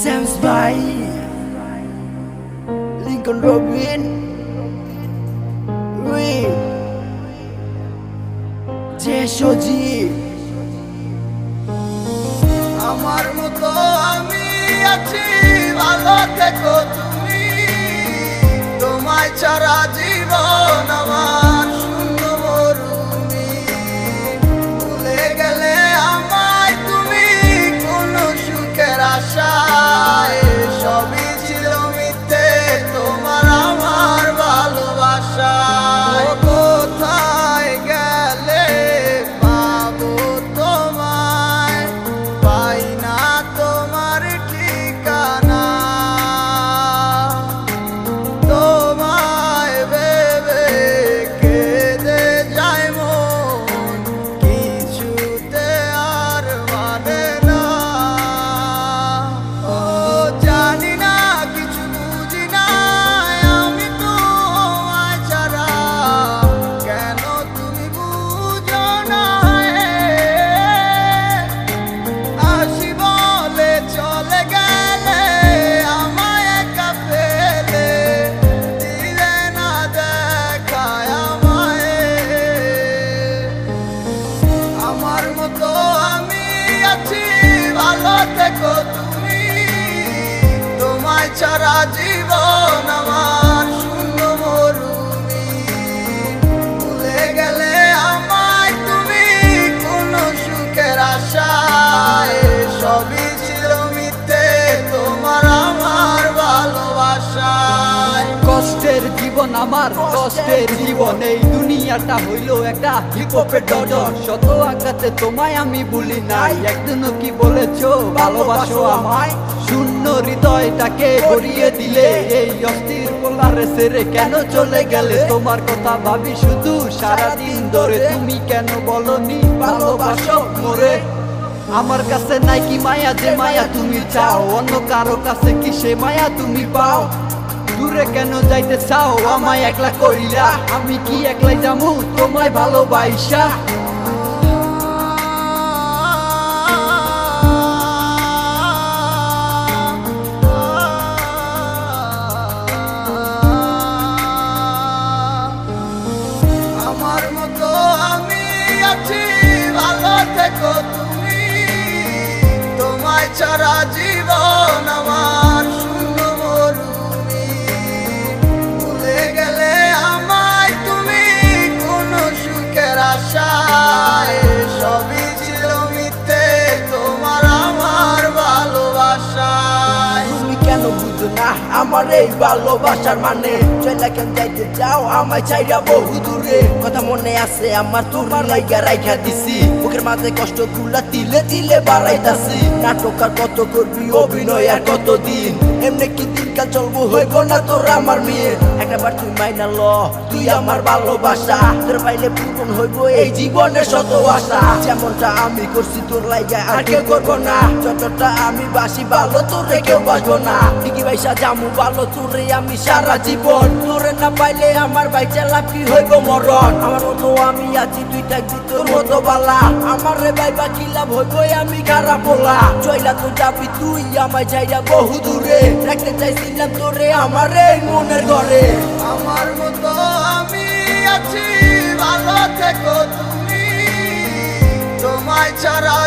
Sam's by Lincoln Robin Jeshoji আমার মতো আমি আছি, ভালো থেকো তুমি। তোমায় ছাড়া জীবন আমার শূন্য মরুমি। ভুলে গেলে আমায় তুমি কোন সুখের আশায়। সবই ছিল মিথ্যে তোমার আমার ভালোবাসায়। কোথায় গেলে পাবো তোমায়, পাই না তোমার ঠিকানা। তোমায় ভেবে কেঁদে যায় মন, কিছুতে আর মানে না। ও জানি না, কিছু বুঝি না আমি তোমায় ছাড়া। কেন তুমি বুঝো না? আসি বলে চলে গেলে আমায় একা ফেলে, দিলে না দেখায় আমায়। আমার মতো আমি আছি, ভালো থেকো তুমি। তোমায় ছাড়া জীবন আমার শূন্য মরুমি। ভুলে গেলে আমায় তুমি কোন সুখের আশায়। সবই ছিল মিথ্যে তোমার আমার ভালোবাসায়। কষ্টের জীবন আমার, কষ্টের জীবন। এই দুনিয়াটা হইল একটা হিপহপের ডজন। শত আঘাতে তোমায় আমি ভুলি নাই, একদিনও কি বলেছো ভালোবাসো আমায়। শূন্য হৃদয়টাকে ভরিয়ে দিলে, এই অস্থির পোলারে ছেড়ে কেন চলে গেলে? তোমার কথা ভাবি শুধু সারাদিন ধরে, তুমি কেন বলনি ভালোবাসো মোরে? আমার কাছে নাই কি মায়া, যে মায়া তুমি চাও? অন্য কারো কাছে কি সে মায়া তুমি পাও? দূরে কেন যাইতে চাও আমায় একলা কইরা? আমি কি একলাই যামু তোমায় ভালোবাসা? আমার মতো আমি আছি, ভালো থেকো তুমি। তোমায় ছাড়া জীবন আমার শূন্য মরুমি। ভুলে গেলে আমায় তুমি কোন সুখের আশায়। সবই ছিল মিথ্যে তোমার আমার ভালোবাসায়। তুমি কেন বুঝো না আমার এই ভালোবাসার মানে? চলে কেন যাইতে চাও আমায় চাইরা বহু দূরে? কথা মনে আছে আমার, তোমার লাইগা রাইখা দিছি। বুকের মাঝে কষ্ট গুলা তিলে তিলে বাড়াইতাছি। নাটক আর কত করবি, অভিনয় আর কতদিন? এমনি কি দিনকাল চলবো, হইব না তোর আমার মেয়ে? একটাবার তুই মাইনা ল, তুই আমার ভালোবাসা। তোর পাইলে পূরণ হইব এই জীবনের শত আশা। যেমনটা আমি করছি তোর লাইগা আর কেউ করবো না। যতটা আমি বাসি ভালো তোরে কেউ বাসবো না। ঠিকই ভাইসা জামু ভালো তোরে আমি সারা জীবন। তোরে না পাইলে আমার বাইচা লাভ কি হইব মরণ? আমার মতো আমি আছি, তুই থাকবি তোর মতো বালা। আমার রে ভাইবা কি লাভ হইব আমি খারাপ বলা? চইলা তো যাবি তুই আমায় চাইরা বহু দূরে। রাখতে চাইছিলাম তোরে আমার এই মনের ঘরে। আমার মতো আমি আছি, ভালো থেকো তুমি। তোমায় ছাড়া